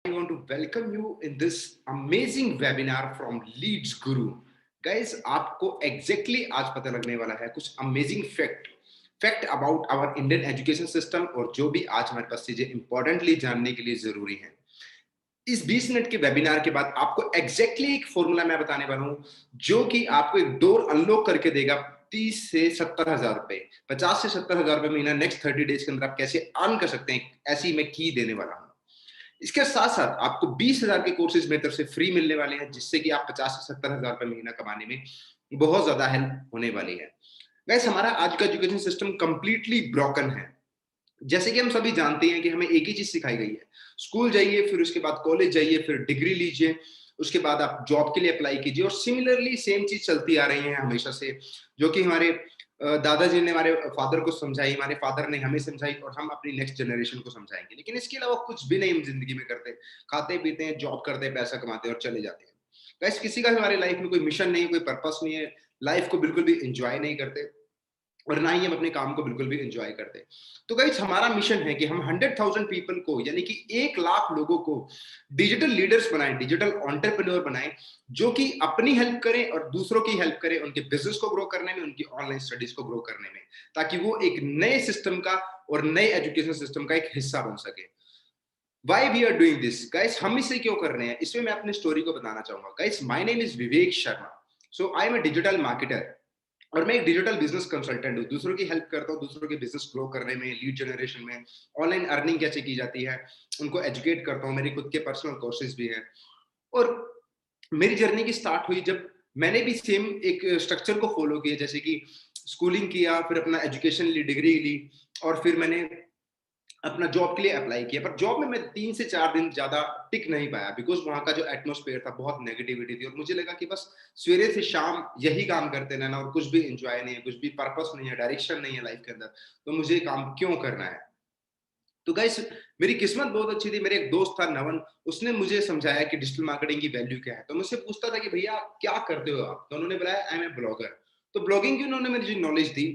I want to welcome you in this amazing webinar from Leads Guru. Guys, आपको exactly आज पता लगने वाला है कुछ amazing fact about our Indian education system और जो भी आज हमारे पास चीजें इंपॉर्टेंटली जानने के लिए जरूरी हैं। इस 20 मिनट के वेबिनार के बाद आपको एग्जैक्टली एक फॉर्मूला मैं बताने वाला हूं जो कि आपको एक डोर अनलॉक करके देगा 30 से 70 हजार रुपए, 50 से 70 हजार रुपए महीना नेक्स्ट 30 डेज के अंदर आप कैसे अर्न कर सकते हैं। ऐसी मैं की देने वाला हूं। इसके साथ साथ आपको 20 हजार के कोर्सेज मेरी तरफ से फ्री मिलने वाले हैं जिससे कि आप 50 से 70 हजार रुपए महीना कमाने में बहुत ज्यादा हेल्प होने वाली है। वैसे हमारा आज का एजुकेशन सिस्टम कंप्लीटली ब्रोकन है। जैसे कि हम सभी जानते हैं कि हमें एक ही चीज सिखाई गई है, स्कूल जाइए, फिर उसके बाद कॉलेज जाइए, फिर डिग्री लीजिए, उसके बाद आप जॉब के लिए अप्लाई कीजिए। और सिमिलरली सेम चीज चलती आ रही है हमेशा से, जो कि हमारे दादाजी ने हमारे फादर को समझाई, हमारे फादर ने हमें समझाई और हम अपनी नेक्स्ट जनरेशन को समझाएंगे। लेकिन इसके अलावा कुछ भी नहीं हम जिंदगी में करते, खाते पीते हैं, जॉब करते हैं, पैसा कमाते हैं और चले जाते हैं। वैसे किसी का हमारी लाइफ में कोई मिशन नहीं, कोई पर्पस नहीं है, लाइफ को बिल्कुल भी एंजॉय नहीं करते और ना ही हम अपने काम को बिल्कुल भी एंजॉय करते। तो गाइस हमारा मिशन है कि हम 100,000 पीपल को, यानी कि 1 लाख लोगों को डिजिटल लीडर्स बनाएं, डिजिटल एंटरप्रेन्योर बनाएं, जो कि अपनी हेल्प करें और दूसरों की हेल्प करें उनके बिजनेस को ग्रो करने में, उनकी ऑनलाइन स्टडीज को ग्रो करने में, ताकि वो एक नए सिस्टम का और नए एजुकेशन सिस्टम का एक हिस्सा बन सके। Why we are doing this guys, हम इसे क्यों कर रहे हैं, इसमें मैं अपनी स्टोरी को बताना चाहूंगा। Guys, my name is Vivek Sharma. So I am a digital marketer और मैं एक डिजिटल बिजनेस कंसल्टेंट हूँ। दूसरों की हेल्प करता हूँ, दूसरों के बिजनेस ग्रो करने में, लीड जनरेशन में, ऑनलाइन अर्निंग कैसे की जाती है उनको एजुकेट करता हूँ। मेरे खुद के पर्सनल कोर्सेज भी हैं। और मेरी जर्नी की स्टार्ट हुई जब मैंने भी सेम एक स्ट्रक्चर को फॉलो किया, जैसे कि स्कूलिंग किया, फिर अपना एजुकेशन ली, डिग्री ली, और फिर मैंने अपना जॉब के लिए अप्लाई किया। पर जॉब में मैं 3 से 4 दिन ज्यादा टिक नहीं पाया, बिकॉज वहां का जो एटमोस्फेयर था बहुत नेगेटिविटी थी और मुझे लगा कि बस सवेरे से शाम यही काम करते रहना और कुछ भी एंजॉय नहीं है, कुछ भी पर्पस नहीं है, डायरेक्शन नहीं है लाइफ के अंदर, तो मुझे काम क्यों करना है। तो गाइस, मेरी किस्मत बहुत अच्छी थी। मेरे एक दोस्त था नवन, उसने मुझे समझाया कि डिजिटल मार्केटिंग की वैल्यू क्या है। तो मुझसे पूछता था कि भैया क्या करते हो आप, तो उन्होंने बताया आई एम ए ब्लॉगर। तो ब्लॉगिंग की उन्होंने मुझे नॉलेज दी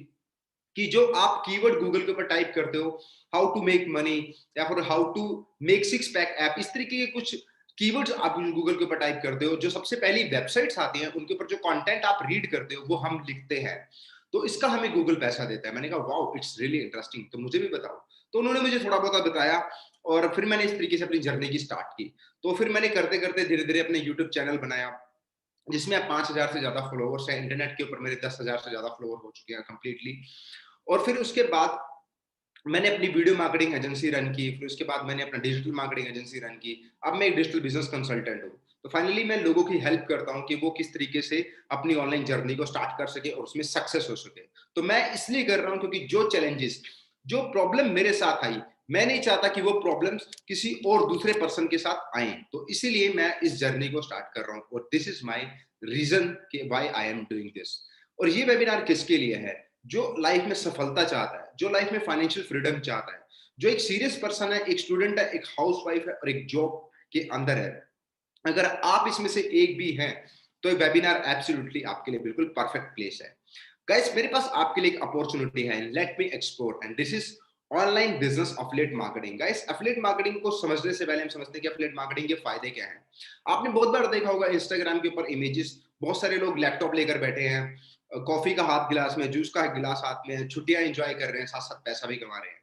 कि जो आप कीवर्ड गूगल के ऊपर टाइप करते हो, हाउ टू मेक मनी या फिर how to make six pack app, इस तरीके के कुछ कीवर्ड्स आप गूगल के ऊपर टाइप करते हो, जो सबसे पहली वेबसाइट्स आती हैं उनके ऊपर जो कंटेंट आप रीड करते हो वो हम लिखते हैं, तो इसका हमें गूगल पैसा देता है। मैंने कहा वाओ, इट्स रियली इंटरेस्टिंग, तो मुझे भी बताओ। तो उन्होंने मुझे थोड़ा बहुत बताया और फिर मैंने इस तरीके से अपनी जर्नी की स्टार्ट की। तो फिर मैंने करते करते धीरे धीरे अपने यूट्यूब चैनल बनाया जिसमें अब 5,000 से ज्यादा फॉलोअर्स हैं। इंटरनेट के ऊपर मेरे 10,000 से ज्यादा फॉलोअर हो चुके हैं कंप्लीटली। और फिर उसके बाद मैंने अपनी वीडियो मार्केटिंग एजेंसी रन की, फिर उसके बाद मैंने अपना डिजिटल मार्केटिंग एजेंसी रन की। अब मैं एक डिजिटल बिजनेस कंसल्टेंट हूँ। तो फाइनली मैं लोगों की हेल्प करता हूँ कि वो किस तरीके से अपनी ऑनलाइन जर्नी को स्टार्ट कर सके और उसमें सक्सेस हो सके। तो मैं इसलिए कर रहा हूँ क्योंकि जो चैलेंजेस, जो प्रॉब्लम मेरे साथ आई, मैं नहीं चाहता कि वो प्रॉब्लम्स किसी और दूसरे पर्सन के साथ आए। तो इसीलिए मैं इस जर्नी को स्टार्ट कर रहा हूँ और दिस इज माई रीजन कि why I am doing this. और ये वेबिनार किसके लिए है? जो लाइफ में सफलता चाहता है, जो लाइफ में फाइनेंशियल फ्रीडम चाहता है, जो एक सीरियस पर्सन है, एक स्टूडेंट है, एक हाउसवाइफ है और एक जॉब के अंदर है। अगर आप इसमें से एक भी हैं तो ये वेबिनार एब्सोल्युटली आपके लिए बिल्कुल परफेक्ट प्लेस है। गाइस, मेरे पास आपके लिए एक अपॉर्चुनिटी है, let me explore, and this is online business affiliate marketing. Guys, affiliate marketing को समझने से पहले हम समझते हैं कि अफिलिएट मार्केटिंग के फायदे क्या हैं। आपने बहुत बार देखा होगा इंस्टाग्राम के ऊपर इमेजेस, बहुत सारे लोग लैपटॉप लेकर बैठे हैं, कॉफी का हाथ गिलास में, जूस का गिलास हाथ में, छुट्टियां एंजॉय कर रहे हैं, साथ साथ पैसा भी कमा रहे हैं।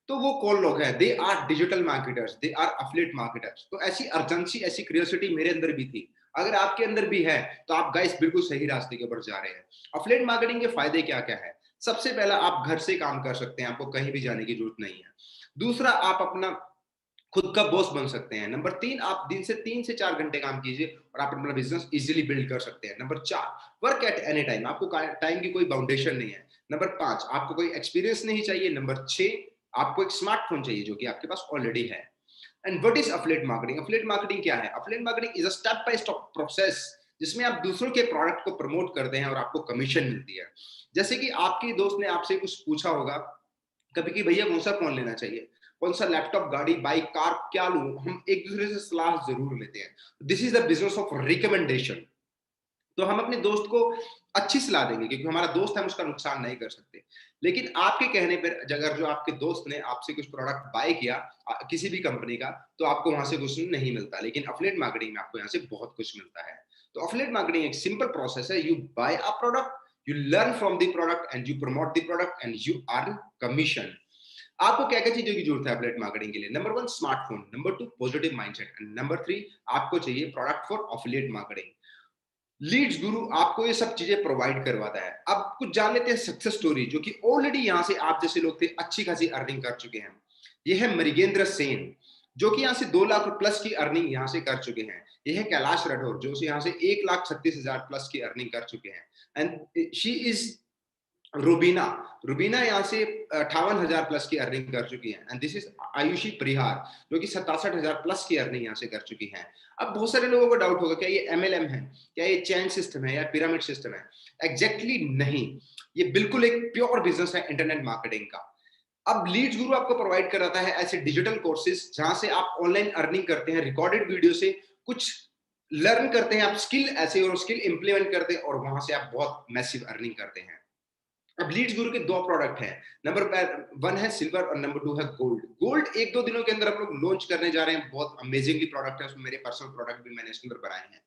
तो वो कौन लोग हैं? They are digital marketers, they are affiliate marketers. तो ऐसी अर्जेंसी, ऐसी क्यूरियोसिटी मेरे अंदर भी थी। अगर आपके अंदर भी है तो आप गाइस बिल्कुल सही रास्ते के ऊपर जा रहे हैं। अफिलिएट मार्केटिंग के फायदे क्या क्या है? सबसे पहला, आप घर से काम कर सकते हैं, आपको कहीं भी जाने की जरूरत नहीं है। दूसरा, आप अपना खुद का बॉस बन सकते हैं। नंबर 3, आप दिन से 3 से 4 घंटे काम कीजिए और आप अपना बिजनेस इजीली बिल्ड कर सकते हैं। Number 4, work at any time, आपको टाइम की कोई बाउंडेशन नहीं है। नंबर 5, आपको कोई एक्सपीरियंस नहीं चाहिए। नंबर 6, आपको एक स्मार्टफोन चाहिए जो कि आपके पास ऑलरेडी है। And what is affiliate marketing? Affiliate marketing क्या है? Affiliate marketing is a step by step process जिसमें आप दूसरों के प्रोडक्ट को प्रमोट करते हैं और आपको कमीशन मिलती है। जैसे कि आपके दोस्त ने आपसे कुछ पूछा होगा कभी कि भैया कौन सा फोन लेना चाहिए, कौन सा लैपटॉप, गाड़ी, बाइक, कार क्या लूं, हम एक दूसरे से सलाह जरूर लेते हैं। This is the business of recommendation. तो हम अपने दोस्त को अच्छी सलाह देंगे क्योंकि हमारा दोस्त है, हम उसका नुकसान नहीं कर सकते। लेकिन आपके कहने पर अगर जो आपके दोस्त ने आपसे कुछ प्रोडक्ट बाय किया किसी भी कंपनी का, तो आपको वहां से कुछ नहीं मिलता, लेकिन अफिलिएट मार्केटिंग में आपको यहाँ से बहुत कुछ मिलता है। तो अफिलिएट मार्केटिंग एक सिंपल प्रोसेस है। You buy a product, you learn from the product and you promote the product and you earn commission। आपको क्या क्या चीजों की जरूरत है एफिलिएट मार्केटिंग के लिए? Number 1 smartphone, number 2 positive mindset and number 3 आपको चाहिए product for affiliate marketing. Leads Guru आपको ये सब चीजें प्रोवाइड करवाता है। अब कुछ जान लेते हैं सक्सेस स्टोरी, जो कि ऑलरेडी यहाँ से आप जैसे लोग थे अच्छी खासी अर्निंग कर चुके हैं। ये है मृगेंद्र सेन, जो कि यहाँ से 2 लाख प्लस की अर्निंग यहाँ से कर चुके हैं। ये है कैलाश राठौर, जो यहाँ से 1,36,000 प्लस की अर्निंग कर चुके हैं। And she is Rubina, Rubina यहाँ से 58,000 प्लस की अर्निंग कर चुकी है। एंड दिस इज आयुषी परिहार, जो कि 67,000 प्लस की अर्निंग यहाँ से कर चुकी है। अब बहुत सारे लोगों को डाउट होगा, क्या ये एमएलएम है, क्या ये चैन सिस्टम है या पिरामिड सिस्टम है? एग्जैक्टली नहीं, ये बिल्कुल एक प्योर बिजनेस है इंटरनेट मार्केटिंग का। अब लीड्स गुरु आपको प्रोवाइड कराता है ऐसे डिजिटल कोर्सेज जहां से आप ऑनलाइन अर्निंग करते हैं, रिकॉर्डेड वीडियो से कुछ लर्न करते हैं, आप स्किल ऐसे और स्किल इंप्लीमेंट करते हैं और वहां से आप बहुत मैसिव अर्निंग करते हैं। अब लीड्स गुरु के 2 प्रोडक्ट हैं, नंबर 1 है सिल्वर और नंबर 2 है गोल्ड। गोल्ड 1-2 दिनों के अंदर हम लोग लॉन्च करने जा रहे हैं, बहुत अमेजिंगली प्रोडक्ट है, उसमें मेरे पर्सनल प्रोडक्ट भी मैंने इसके अंदर बनाए हैं।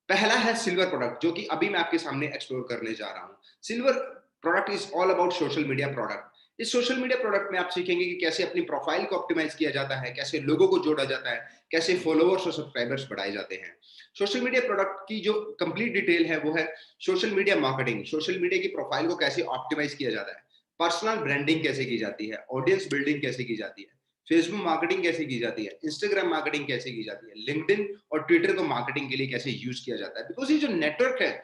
पहला है सिल्वर प्रोडक्ट, जो कि अभी मैं आपके सामने एक्सप्लोर करने जा रहा हूँ। Silver product is all about social media product. इस सोशल मीडिया प्रोडक्ट में आप सीखेंगे कि कैसे अपनी प्रोफाइल को ऑप्टिमाइज किया जाता है, कैसे लोगों को जोड़ा जाता है, कैसे फॉलोअर्स और सब्सक्राइबर्स बढ़ाए जाते हैं। सोशल मीडिया प्रोडक्ट की जो कंप्लीट डिटेल है वो है social media marketing, social media की प्रोफाइल को कैसे ऑप्टिमाइज किया जाता है, पर्सनल ब्रांडिंग कैसे की जाती है, ऑडियंस बिल्डिंग कैसे की जाती है, फेसबुक मार्केटिंग कैसे की जाती है, इंस्टाग्राम मार्केटिंग कैसे की जाती है, लिंक्डइन और ट्विटर को मार्केटिंग के लिए कैसे यूज किया जाता है। बिकॉज ये जो नेटवर्क है,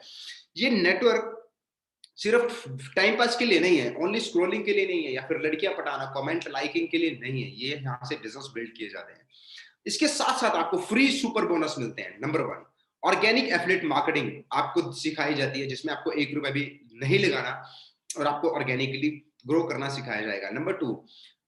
ये नेटवर्क सिर्फ टाइम पास के लिए नहीं है, ओनली स्क्रॉलिंग के लिए नहीं है, या फिर लड़कियां पटाना, कमेंट लाइकिंग के लिए नहीं है। ये यहाँ से बिजनेस बिल्ड किए जाते हैं। इसके साथ साथ आपको फ्री सुपर बोनस मिलते हैं। नंबर 1 ऑर्गेनिक एफिलिएट मार्केटिंग आपको सिखाई जाती है, जिसमें आपको 1 रुपया भी नहीं लगाना और आपको ऑर्गेनिकली ग्रो करना सिखाया जाएगा। Number 2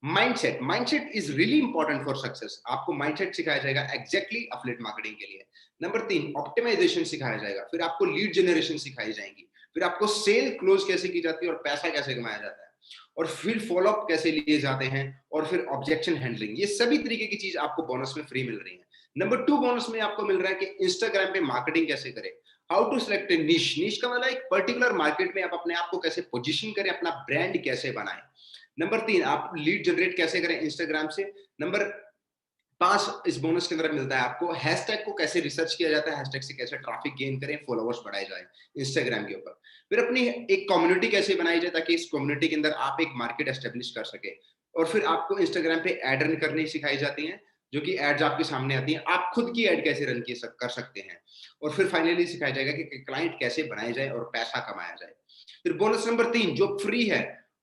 mindset, mindset is really important for success. आपको माइंडसेट सिखाया जाएगा एग्जैक्टली एफिलिएट मार्केटिंग के लिए। नंबर 3 ऑप्टिमाइजेशन सिखाया जाएगा, फिर आपको लीड जनरेशन सिखाई जाएंगी, फिर आपको सेल क्लोज कैसे की जाती है और पैसा कैसे कमाया जाता है, और फिर फॉलोअप कैसे लिए जाते हैं, और फिर ऑब्जेक्शन हैंडलिंग। ये सभी तरीके की चीज आपको बोनस में फ्री मिल रही है। नंबर 2 बोनस में आपको मिल रहा है कि इंस्टाग्राम पे मार्केटिंग कैसे करें, हाउ टू सिलेक्ट ए निश। निश का मतलब एक पर्टिकुलर मार्केट में आप अपने आप को कैसे पोजीशन करें, अपना ब्रांड कैसे बनाएं। नंबर 3 आप लीड जनरेट कैसे करें इंस्टाग्राम से। नंबर 5 इस बोनस के अंदर मिलता है आपको हैशटैग को कैसे रिसर्च किया जाता है, हैशटैग से कैसे ट्रैफिक गेन करें, फॉलोअर्स बढ़ाए जाए इंस्टाग्राम के ऊपर। फिर अपनी एक कम्युनिटी कैसे बनाई जाए ताकि इस कम्युनिटी के अंदर आप एक मार्केट एस्टेब्लिश कर सके। और फिर आपको इंस्टाग्राम पे एड रन करनी सिखाई जाती हैं, जो कि एड्स आपके सामने आती हैं, आप खुद की एड कैसे रन कर सकते हैं। और फिर फाइनली सिखाया जाएगा कि क्लाइंट कैसे बनाया जाए और पैसा कमाया जाए। फिर बोनस नंबर 3 जो फ्री है,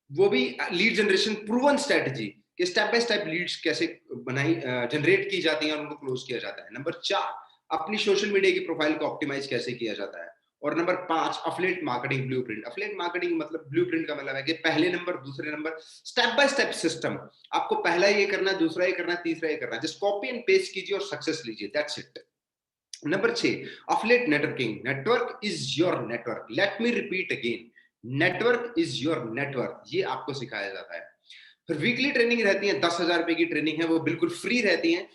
वो भी लीड जनरेशन प्रूवन स्ट्रेटजी कि स्टेप बाय स्टेप लीड्स कैसे बनाई जनरेट की जाती हैं और उनको क्लोज किया जाता है। नंबर 4 अपनी सोशल मीडिया की प्रोफाइल को ऑप्टिमाइज कैसे किया जाता है। और number 5 affiliate marketing blueprint. Affiliate marketing मतलब ब्लूप्रिंट का मतलब है कि पहले नंबर, दूसरे number, step by step system. आपको पहला ये करना है, दूसरा ये करना है, तीसरा ये करना है, जस्ट कॉपी एंड पेस्ट कीजिए और सक्सेस लीजिए, that's it. Number 6 affiliate networking. Network is your network, let me repeat again, network is your network, ये आपको सिखाया जाता है। फिर वीकली ट्रेनिंग रहती है, 10,000 रुपए की ट्रेनिंग है, वो बिल्कुल फ्री रहती है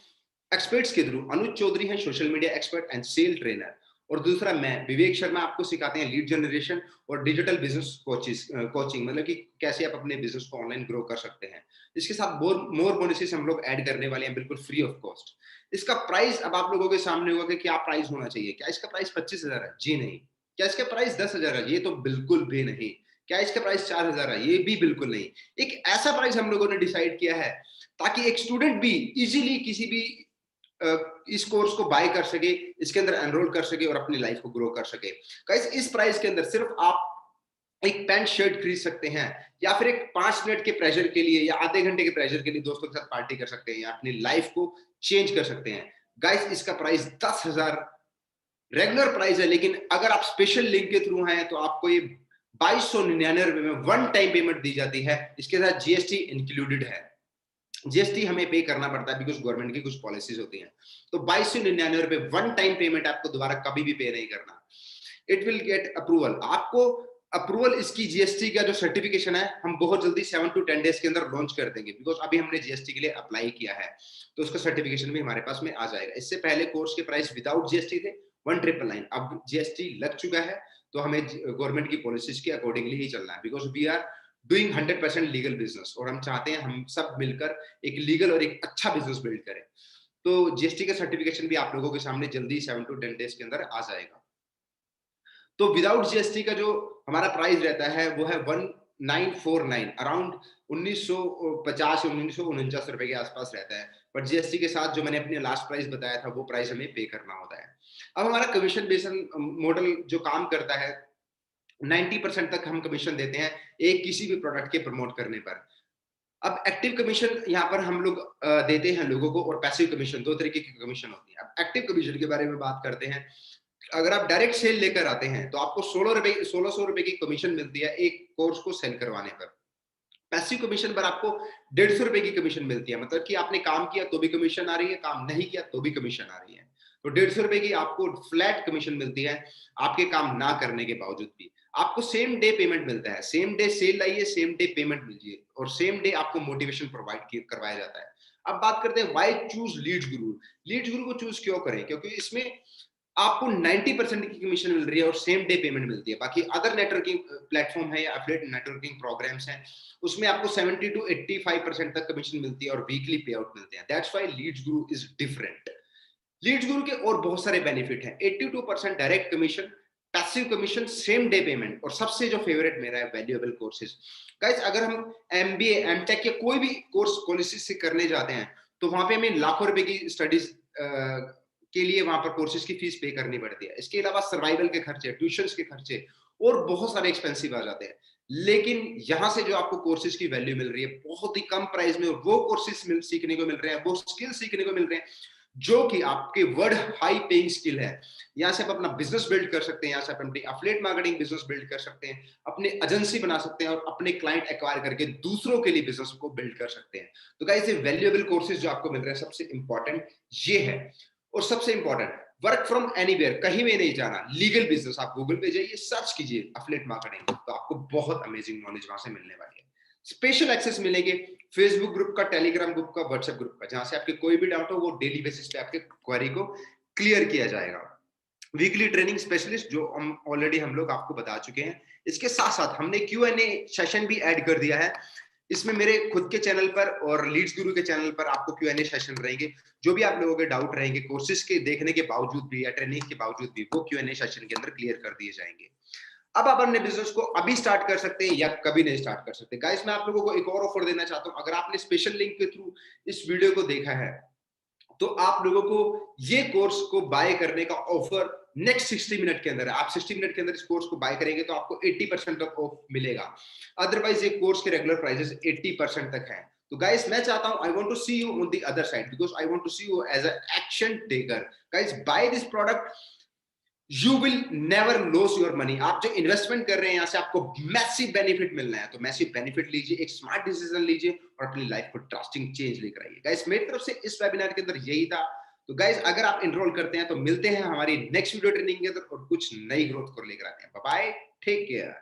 एक्सपर्ट्स के थ्रू। अनुज चौधरी है social media expert and sale trainer, और दूसरा मैं विवेक शर्मा आपको सिखाते हैं लीड जनरेशन और डिजिटल बिजनेस कोचिंग, मतलब कि कैसे आप अपने बिजनेस को ऑनलाइन ग्रो कर सकते हैं। इसके साथ मोर बोनसेस हम लोग ऐड करने वाले हैं, बिल्कुल फ्री ऑफ कॉस्ट। इसका प्राइस अब आप लोगों के सामने होगा कि क्या प्राइस होना चाहिए। क्या इसका प्राइस 25,000 है? जी नहीं। क्या इसका प्राइस 10,000 है? ये तो बिल्कुल भी नहीं। क्या इसका प्राइस 4,000 है? ये भी बिल्कुल नहीं। एक ऐसा प्राइस हम लोगों ने डिसाइड किया है ताकि एक स्टूडेंट भी इजीली किसी भी इस कोर्स को बाय कर सके, इसके अंदर एनरोल कर सके और अपनी लाइफ को ग्रो कर सके। गाइस इस प्राइस के अंदर सिर्फ आप एक पैंट शर्ट खरीद सकते हैं, या फिर एक 5 मिनट के प्रेशर के लिए या आधे घंटे के प्रेशर के लिए दोस्तों के साथ पार्टी कर सकते हैं, या अपनी लाइफ को चेंज कर सकते हैं। गाइस इसका प्राइस 10,000 रेगुलर प्राइस है, लेकिन अगर आप स्पेशल लिंक के थ्रू हैं तो आपको ये 2299 में वन टाइम पेमेंट दी जाती है। इसके साथ जीएसटी इंक्लूडेड है। जीएसटी हमें पे करना पड़ता है बिकॉज गवर्नमेंट की कुछ पॉलिसीज होती हैं। तो 2299 वन टाइम पेमेंट, आपको दोबारा कभी भी पे नहीं करना। It will get approval. आपको अप्रूवल इसकी जीएसटी का जो सर्टिफिकेशन है हम बहुत जल्दी 7 टू 10 डेज के अंदर लॉन्च कर देंगे, बिकॉज अभी हमने जीएसटी के लिए अप्लाई किया है, तो उसका सर्टिफिकेशन भी हमारे पास में आ जाएगा। इससे पहले कोर्स के प्राइस विदाउट जीएसटी थे 1999, अब जीएसटी लग चुका है, तो हमें गवर्नमेंट की पॉलिसीज के अकॉर्डिंगली ही चलना है, because we are doing 100% legal business, और हम चाहते हैं हम सब मिलकर एक लीगल और एक अच्छा बिजनेस बिल्ड करें। तो जीएसटी का सर्टिफिकेशन भी आप लोगों के सामने जल्दी 7 टू 10 डेज के अंदर आ जाएगा। तो विदाउट जीएसटी का जो हमारा प्राइस रहता है वो है 1949, अराउंड 1950 या 1949 रुपए के आसपास रहता है। बट जीएसटी के साथ जो मैंने अपने लास्ट प्राइस बताया था वो प्राइस हमें पे करना होता है। अब हमारा कमीशन बेस्ड मॉडल जो काम करता है, 90% तक हम कमीशन देते हैं एक किसी भी प्रोडक्ट के प्रमोट करने पर। अब एक्टिव कमीशन यहाँ पर हम लोग देते हैं लोगों को, और पैसिव कमीशन, दो तरीके की कमीशन होती है। अब एक्टिव कमीशन के बारे में बात करते हैं। अगर आप डायरेक्ट सेल लेकर आते हैं तो आपको 1600 रुपए की कमीशन मिलती है एक कोर्स को सेल करवाने पर। पैसिव कमीशन पर आपको 150 रुपए की कमीशन मिलती है, मतलब कि आपने काम किया तो भी कमीशन आ रही है, काम नहीं किया तो भी कमीशन आ रही है। तो 150 रुपए की आपको फ्लैट कमीशन मिलती है आपके काम ना करने के बावजूद भी। आपको सेम डे पेमेंट मिलता है, सेम डे सेल लाइए, सेम डे पेमेंट लीजिए, और सेम डे आपको मोटिवेशन प्रोवाइड करवाया जाता है। अब बात करते हैं why choose Leeds Guru. Leeds गुरु को चूज क्यों करें? क्योंकि इसमें आपको 90% की कमीशन मिल रही है और सेम डे पेमेंट मिलती है। बाकी अदर नेटवर्किंग प्लेटफॉर्म है या एफिलिएट नेटवर्किंग प्रोग्राम्स हैं, उसमें आपको 70 टू 85% तक कमीशन मिलती है और वीकली पे आउट मिलते हैं। That's why Leeds Guru is different. Leeds गुरु के और बहुत सारे बेनिफिट हैं। 82% direct commission, passive commission, same day payment, और सबसे जो फेवरेट मेरा है, वैल्यूएबल कोर्सेज। गाइस अगर हम एमबीए, एमटेक या कोई भी कोर्स पॉलिसी से करने जाते हैं तो वहां पे हमें लाखों रुपए की स्टडीज के लिए वहां पर कोर्सेज की फीस पे करनी पड़ती है। इसके अलावा सर्वाइवल के खर्चे, ट्यूशंस के खर्चे और बहुत सारे एक्सपेंसिव आ जाते हैं। लेकिन यहां से जो आपको कोर्सेज की वैल्यू मिल रही है बहुत ही कम प्राइस में, वो कोर्सेज सीखने को मिल रहे हैं, वो स्किल सीखने को मिल रहे हैं जो कि आपके वर्ड हाई पेइंग स्किल है। यहाँ से आप अपना बिजनेस बिल्ड कर सकते हैं, यहाँ से आप अपनी एफिलिएट मार्केटिंग बिजनेस बिल्ड कर सकते हैं, अपने एजेंसी बना सकते हैं और अपने क्लाइंट एक्वायर करके दूसरों के लिए बिजनेस को बिल्ड कर सकते हैं। तो गाइस ये वैल्यूएबल कोर्सेज जो आपको मिल रहे हैं, सबसे इंपॉर्टेंट ये है। और सबसे इंपॉर्टेंट, वर्क फ्रॉम एनीवेयर, कहीं भी नहीं जाना, लीगल बिजनेस। आप गूगल पे जाइए, सर्च कीजिए एफिलिएट मार्केटिंग, तो आपको बहुत अमेजिंग नॉलेज वहां से मिलने वाली है। स्पेशल एक्सेस मिलेंगे फेसबुक ग्रुप का, टेलीग्राम ग्रुप का, व्हाट्सएप ग्रुप का, जहां से आपके कोई भी डाउट हो वो डेली बेसिस पे आपके क्वेरी को क्लियर किया जाएगा। वीकली ट्रेनिंग स्पेशलिस्ट जो हम लोग आपको बता चुके हैं। इसके साथ साथ हमने Q&A सेशन भी ऐड कर दिया है। इसमें मेरे खुद के चैनल पर और लीड्स गुरु के चैनल पर आपको Q&A सेशन रहेंगे। जो भी आप लोगों के डाउट रहेंगे कोर्सेज के देखने के बावजूद भी या ट्रेनिंग के बावजूद भी, वो Q&A सेशन के अंदर क्लियर कर दिए जाएंगे। अब आप अपने बिजनेस को अभी स्टार्ट कर सकते हैं या कभी नहीं स्टार्ट कर सकते। गाइस मैं आप लोगों को एक और ऑफर देना चाहता हूं। अगर आपने स्पेशल लिंक के थ्रू इस वीडियो को देखा है तो आप लोगों को ये कोर्स को बाय करने का ऑफर नेक्स्ट 60 मिनट के अंदर है। आप 60 मिनट के अंदर इस कोर्स को बाय करेंगे तो आपको 80% तक ऑफ मिलेगा। अदरवाइज ये कोर्स के रेगुलर प्राइसेस 80% तक है। तो गाइस मैं चाहता हूं, I want to see you on the other side, because I want to see you as a action taker. Guys by this product, you will never loss your money. आप जो investment कर रहे हैं यहाँ से आपको मैसिव बेनिफिट मिलना है, तो मैसिव बेनिफिट लीजिए, एक स्मार्ट डिसीजन लीजिए और अपनी लाइफ को ड्रास्टिक चेंज लेकर आइए। गाइस मेरी तरफ से इस वेबिनार के अंदर यही था। तो गाइस अगर आप इनरोल करते हैं तो मिलते हैं हमारी नेक्स्ट वीडियो ट्रेनिंग के अंदर और कुछ नई ग्रोथ को लेकर आते हैं। Bye bye, take care.